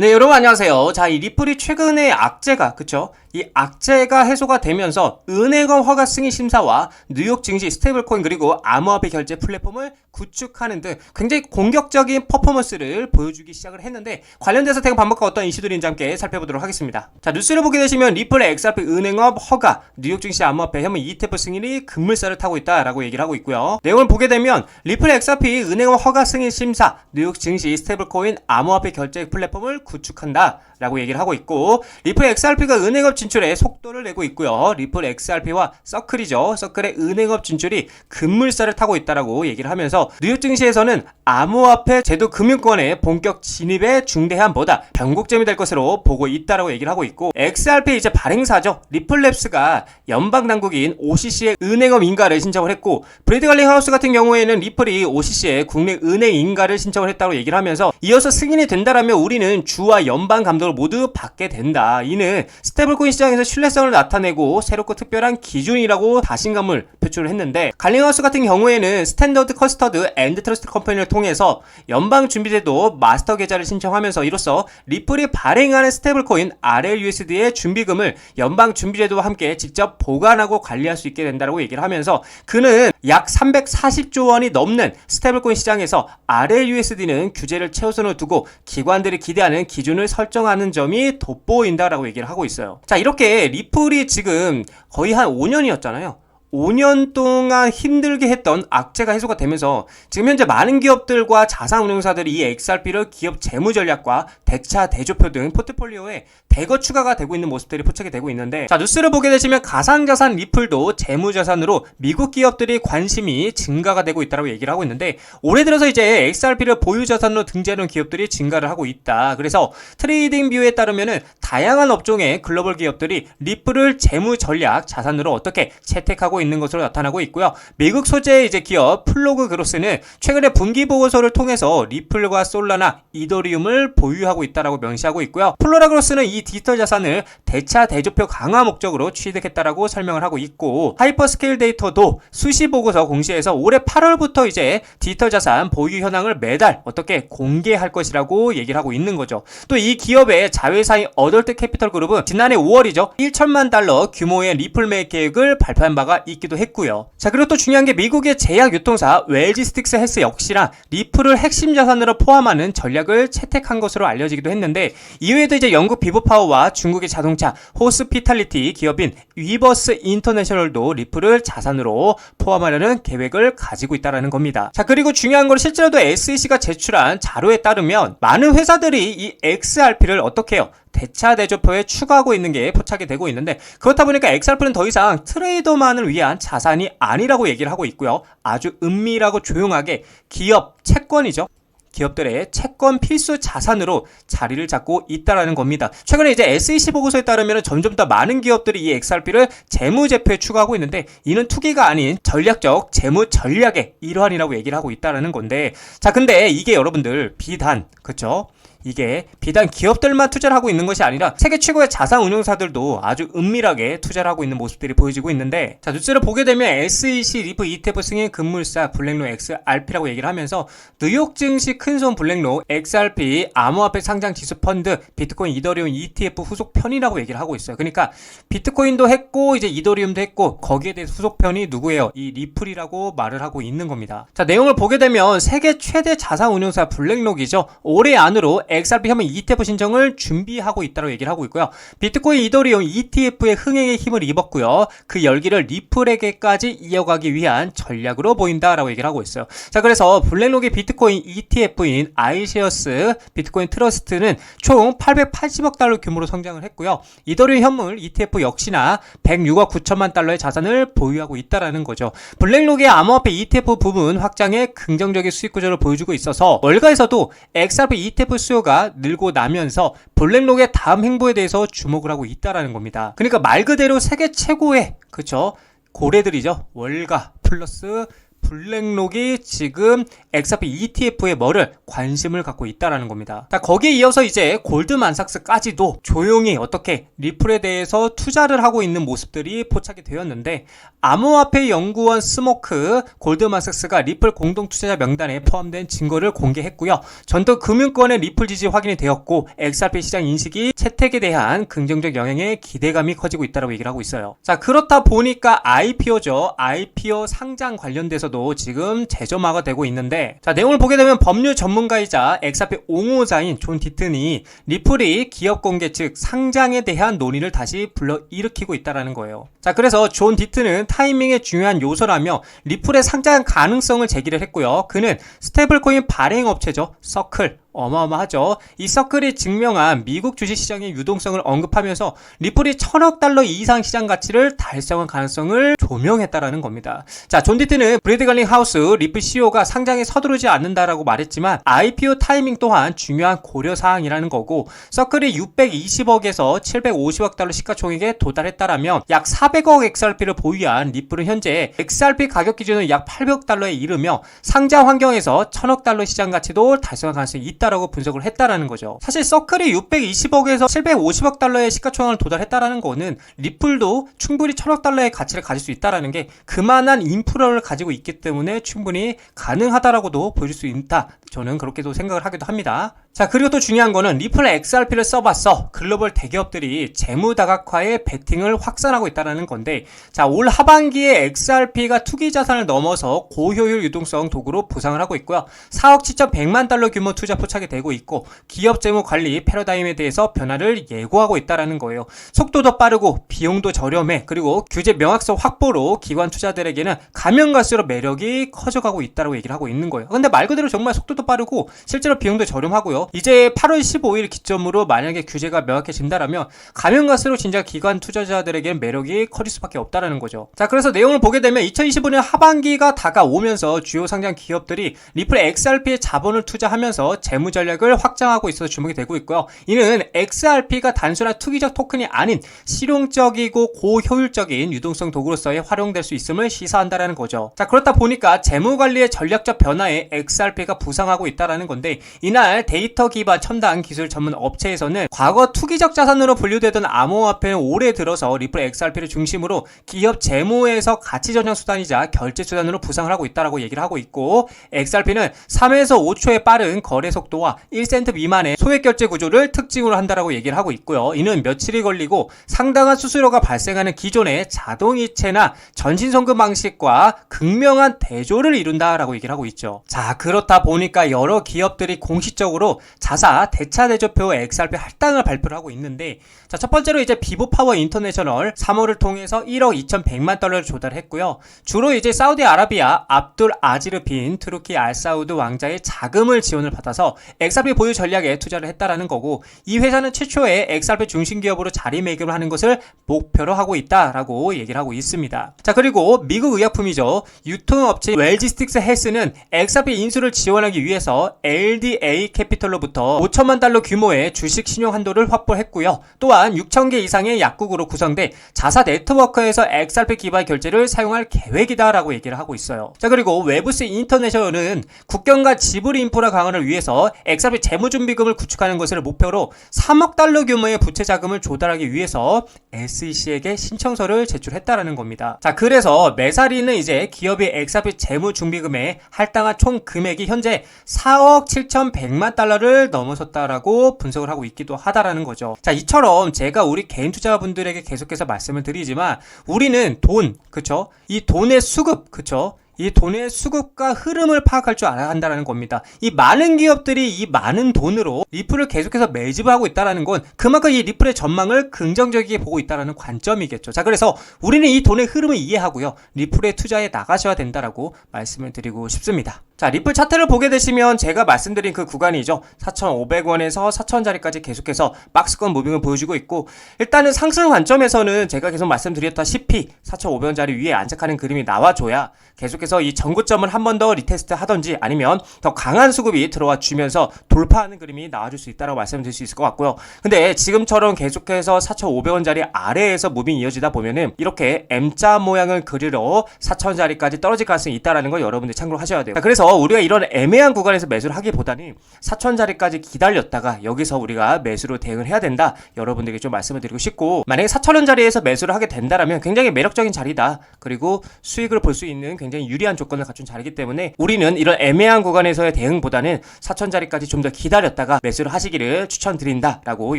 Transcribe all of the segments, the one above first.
네, 여러분 안녕하세요. 자, 이 리플이 최근에 악재가, 그쵸? 이 악재가 해소가 되면서 은행권 허가 승인 심사와 뉴욕 증시 스테이블코인 그리고 암호화폐 결제 플랫폼을 구축하는 등 굉장히 공격적인 퍼포먼스를 보여주기 시작을 했는데, 관련돼서 대응 방법과 어떤 이슈들인지 함께 살펴보도록 하겠습니다. 자, 뉴스를 보게 되시면 리플의 XRP 은행업 허가, 뉴욕 증시 암호화폐 현물 ETF 승인이 급물살을 타고 있다라고 얘기를 하고 있고요. 내용을 보게 되면 리플의 XRP 은행업 허가 승인 심사, 뉴욕 증시 스테이블코인 암호화폐 결제 플랫폼을 구축한다 라고 얘기를 하고 있고, 리플 XRP가 은행업 진출에 속도를 내고 있고요. 리플 XRP와 서클이죠. 서클의 은행업 진출이 급물살을 타고 있다라고 얘기를 하면서, 뉴욕 증시에서는 암호화폐 제도 금융권의 본격 진입에 중대한보다 변곡점이 될 것으로 보고 있다라고 얘기를 하고 있고, XRP 이제 발행사죠. 리플랩스가 연방 당국인 OCC의 은행업 인가를 신청을 했고, 브래드 갈링 하우스 같은 경우에는 리플이 OCC의 국내 은행 인가를 신청을 했다고 얘기를 하면서, 이어서 승인이 된다라면 우리는 주와 연방 감독을 모두 받게 된다. 이는 스테이블코인 시장에서 신뢰성을 나타내고 새롭고 특별한 기준이라고 자신감을 표출을 했는데, 갈링하우스 같은 경우에는 스탠더드 커스터드 앤드 트러스트 컴퍼니를 통해서 연방준비제도 마스터 계좌를 신청하면서 이로써 리플이 발행하는 스테이블코인 RLUSD의 준비금을 연방준비제도와 함께 직접 보관하고 관리할 수 있게 된다고 얘기를 하면서, 그는 약 340조 원이 넘는 스테이블코인 시장에서 RLUSD는 규제를 최우선으로 두고 기관들이 기대하는 기준을 설정하는 점이 돋보인다라고 얘기를 하고 있어요. 자, 이렇게 리플이 지금 거의 한 5년이었잖아요. 5년 동안 힘들게 했던 악재가 해소가 되면서 지금 현재 많은 기업들과 자산운용사들이 이 XRP를 기업 재무전략과 대차, 대조표 등 포트폴리오에 대거 추가가 되고 있는 모습들이 포착이 되고 있는데, 자, 뉴스를 보게 되시면 가상자산 리플도 재무자산으로 미국 기업들이 관심이 증가가 되고 있다고 얘기를 하고 있는데, 올해 들어서 이제 XRP를 보유자산으로 등재하는 기업들이 증가를 하고 있다. 그래서 트레이딩 뷰에 따르면은 다양한 업종의 글로벌 기업들이 리플을 재무전략 자산으로 어떻게 채택하고 있는 것으로 나타나고 있고요. 미국 소재의 이제 기업 플로그 그로스는 최근에 분기 보고서를 통해서 리플과 솔라나 이더리움을 보유하고 있다라고 명시하고 있고요. 플로라 그로스는 이 디지털 자산을 대차 대조표 강화 목적으로 취득했다라고 설명을 하고 있고, 하이퍼스케일 데이터도 수시 보고서 공시에서 올해 8월부터 이제 디지털 자산 보유 현황을 매달 어떻게 공개할 것이라고 얘기를 하고 있는 거죠. 또 이 기업의 자회사인 어덜트 캐피털 그룹은 지난해 5월이죠. 1천만 달러 규모의 리플 매입 계획을 발표한 바가 있기도 했고요. 자, 그리고 또 중요한 게 미국의 제약 유통사 웰지스틱스 헬스 역시나 리플을 핵심 자산으로 포함하는 전략을 채택한 것으로 알려지기도 했는데, 이외에도 이제 영국 비보파워와 중국의 자동차 호스피탈리티 기업인 위버스 인터내셔널도 리플을 자산으로 포함하려는 계획을 가지고 있다는 겁니다. 자, 그리고 중요한 건 실제로도 SEC가 제출한 자료에 따르면 많은 회사들이 이 XRP를 어떻게 해요? 대차 대조표에 추가하고 있는 게 포착이 되고 있는데, 그렇다 보니까 XRP는 더 이상 트레이더만을 위한 자산이 아니라고 얘기를 하고 있고요. 아주 은밀하고 조용하게 기업 채권이죠. 기업들의 채권 필수 자산으로 자리를 잡고 있다라는 겁니다. 최근에 이제 SEC 보고서에 따르면 점점 더 많은 기업들이 이 XRP를 재무제표에 추가하고 있는데, 이는 투기가 아닌 전략적 재무 전략의 일환이라고 얘기를 하고 있다라는 건데, 자, 근데 이게 여러분들 비단, 그쵸? 이게 비단 기업들만 투자를 하고 있는 것이 아니라 세계 최고의 자산 운용사들도 아주 은밀하게 투자를 하고 있는 모습들이 보여지고 있는데, 자, 뉴스를 보게 되면 SEC 리프 ETF 승인 급물사 블랙록 XRP라고 얘기를 하면서, 뉴욕 증시 큰손 블랙록 XRP 암호화폐 상장 지수 펀드 비트코인 이더리움 ETF 후속 편이라고 얘기를 하고 있어요. 그러니까 비트코인도 했고 이제 이더리움도 했고, 거기에 대해서 후속 편이 누구예요? 이 리플이라고 말을 하고 있는 겁니다. 자, 내용을 보게 되면 세계 최대 자산 운용사 블랙록이죠. 올해 안으로 XRP 현물 ETF 신청을 준비하고 있다고 얘기를 하고 있고요. 비트코인 이더리움 ETF의 흥행에 힘을 입었고요. 그 열기를 리플에게까지 이어가기 위한 전략으로 보인다라고 얘기를 하고 있어요. 자, 그래서 블랙록의 비트코인 ETF인 아이시어스 비트코인 트러스트는 총 880억 달러 규모로 성장을 했고요. 이더리움 현물 ETF 역시나 106억 9천만 달러의 자산을 보유하고 있다라는 거죠. 블랙록의 암호화폐 ETF 부분 확장에 긍정적인 수익 구조를 보여주고 있어서 월가에서도 XRP ETF 수요가 늘고 나면서 블랙록의 다음 행보에 대해서 주목을 하고 있다라는 겁니다. 그러니까 말 그대로 세계 최고의, 그쵸, 고래들이죠. 월가 플러스 블랙록이 지금 XRP ETF의 뭐를 관심을 갖고 있다라는 겁니다. 자, 거기에 이어서 이제 골드만삭스까지도 조용히 어떻게 리플에 대해서 투자를 하고 있는 모습들이 포착이 되었는데, 암호화폐 연구원 스모크 골드만삭스가 리플 공동투자자 명단에 포함된 증거를 공개했고요. 전도 금융권의 리플 지지 확인이 되었고, XRP 시장 인식이 채택에 대한 긍정적 영향에 기대감이 커지고 있다고 얘기를 하고 있어요. 자, 그렇다 보니까 IPO죠. IPO 상장 관련돼서도 지금 재점화가 되고 있는데, 자, 내용을 보게 되면 법률 전문가이자 XRP 옹호자인 존 디튼이 리플이 기업 공개 즉 상장에 대한 논의를 다시 불러일으키고 있다는 거예요. 자, 그래서 존 디튼은 타이밍의 중요한 요소라며 리플의 상장 가능성을 제기를 했고요. 그는 스테이블코인 발행 업체죠. 서클, 어마어마하죠. 이 서클이 증명한 미국 주식시장의 유동성을 언급하면서 리플이 1000억 달러 이상 시장 가치를 달성한 가능성을 조명했다라는 겁니다. 자, 존 디튼은 브래드 갈링 하우스 리플 CEO가 상장에 서두르지 않는다라고 말했지만 IPO 타이밍 또한 중요한 고려사항이라는 거고, 서클이 620억에서 750억 달러 시가총액에 도달했다라면 약 400억 XRP를 보유한 리플은 현재 XRP 가격 기준은 약 800억 달러에 이르며 상장 환경에서 1000억 달러 시장 가치도 달성할 가능성이 있다라고 분석을 했다라는 거죠. 사실 서클이 620억에서 750억 달러의 시가총액을 도달했다라는 거는 리플도 충분히 1000억 달러의 가치를 가질 수 있다라는 게 그만한 인프라를 가지고 있기 때문에 충분히 가능하다라고도 보일 수 있다. 저는 그렇게도 생각을 하기도 합니다. 자, 그리고 또 중요한 거는 리플 XRP를 써봤어. 글로벌 대기업들이 재무 다각화에 베팅을 확산하고 있다는 건데, 자, 올 하반기에 XRP가 투기 자산을 넘어서 고효율 유동성 도구로 부상을 하고 있고요. 4억 7,100만 달러 규모 투자 포착이 되고 있고, 기업 재무 관리 패러다임에 대해서 변화를 예고하고 있다는 거예요. 속도도 빠르고 비용도 저렴해. 그리고 규제 명확성 확보로 기관 투자들에게는 가면 갈수록 매력이 커져가고 있다고 얘기를 하고 있는 거예요. 근데 말 그대로 정말 속도도 빠르고 실제로 비용도 저렴하고요. 이제 8월 15일 기점으로 만약에 규제가 명확해진다라면 가면 갈수록 진짜 기관 투자자들에게는 매력이 커질 수밖에 없다라는 거죠. 자, 그래서 내용을 보게 되면 2025년 하반기가 다가오면서 주요 상장 기업들이 리플 XRP에 자본을 투자하면서 재무 전략을 확장하고 있어서 주목이 되고 있고요. 이는 XRP가 단순한 투기적 토큰이 아닌 실용적이고 고효율적인 유동성 도구로서의 활용될 수 있음을 시사한다라는 거죠. 자, 그렇다 보니까 재무 관리의 전략적 변화에 XRP가 부상하고 있다라는 건데, 이날 데이터 기반 첨단 기술 전문 업체에서는 과거 투기적 자산으로 분류되던 암호화폐는 올해 들어서 리플 XRP를 중심으로 기업 재무에서 가치 전환 수단이자 결제 수단으로 부상을 하고 있다라고 얘기를 하고 있고, XRP는 3에서 5초의 빠른 거래 속도와 1센트 미만의 소액 결제 구조를 특징으로 한다라고 얘기를 하고 있고요. 이는 며칠이 걸리고 상당한 수수료가 발생하는 기존의 자동이체나 전신송금 방식과 극명한 대조를 이룬다라고 얘기를 하고 있죠. 자, 그렇다 보니까 여러 기업들이 공식적으로 자사 대차 대조표 XRP 할당을 발표를 하고 있는데, 자, 첫 번째로 이제 비보파워 인터내셔널 3월을 통해서 1억 2,100만 달러를 조달했고요. 주로 이제 사우디아라비아 압둘 아지르 빈 투르키 알사우드 왕자의 자금을 지원을 받아서 XRP 보유 전략에 투자를 했다라는 거고, 이 회사는 최초의 XRP 중심 기업으로 자리매김을 하는 것을 목표로 하고 있다라고 얘기를 하고 있습니다. 자, 그리고 미국 의약품이죠. 유통업체 웰지스틱스 헬스는 XRP 인수를 지원하기 위해서 LDA 캐피털로부터 5천만 달러 규모의 주식 신용 한도를 확보했고요. 또한 6,000개 이상의 약국으로 구성돼 자사 네트워크에서 XRP 기반 결제를 사용할 계획이다라고 얘기를 하고 있어요. 자, 그리고 웨브스 인터내셔널은 국경과 지불 인프라 강화를 위해서 XRP 재무준비금을 구축하는 것을 목표로 3억 달러 규모의 부채 자금을 조달하기 위해서 SEC에게 신청서를 제출했다라는 겁니다. 자, 그래서 메사리는 이제 기업이 XRP 재무준비금에 할당한 총 금액이 현재 4억 7,100만 달러를 넘어섰다라고 분석을 하고 있기도 하다라는 거죠. 자, 이처럼 제가 우리 개인 투자자분들에게 계속해서 말씀을 드리지만, 우리는 돈, 그쵸? 이 돈의 수급, 그쵸? 이 돈의 수급과 흐름을 파악할 줄 알아야 한다는 겁니다. 이 많은 기업들이 이 많은 돈으로 리플을 계속해서 매집을 하고 있다는 건 그만큼 이 리플의 전망을 긍정적이게 보고 있다는 관점이겠죠. 자, 그래서 우리는 이 돈의 흐름을 이해하고요, 리플에 투자해 나가셔야 된다라고 말씀을 드리고 싶습니다. 자, 리플 차트를 보게 되시면 제가 말씀드린 그 구간이죠. 4,500원에서 4,000원짜리까지 계속해서 박스권 무빙을 보여주고 있고, 일단은 상승 관점에서는 제가 계속 말씀드렸다시피 4,500원짜리 위에 안착하는 그림이 나와줘야 계속해서 이 전고점을 한 번 더 리테스트 하던지 아니면 더 강한 수급이 들어와 주면서 돌파하는 그림이 나와줄 수 있다고 말씀드릴 수 있을 것 같고요. 근데 지금처럼 계속해서 4,500원짜리 아래에서 무빙이 이어지다 보면은 이렇게 M자 모양을 그리러 4,000원짜리까지 떨어질 가능성이 있다라는 걸 여러분들이 참고를 하셔야 돼요. 자, 그래서 우리가 이런 애매한 구간에서 매수를 하기보다는 4,000원짜리까지 기다렸다가 여기서 우리가 매수로 대응을 해야 된다. 여러분들에게 좀 말씀을 드리고 싶고, 만약에 4,000원짜리에서 매수를 하게 된다라면 굉장히 매력적인 자리다. 그리고 수익을 볼 수 있는 굉장히 유리한 조건을 갖춘 자리이기 때문에 우리는 이런 애매한 구간에서의 대응보다는 4,000원짜리까지 좀 더 기다렸다가 매수를 하시기를 추천드린다라고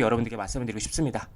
여러분들께 말씀을 드리고 싶습니다.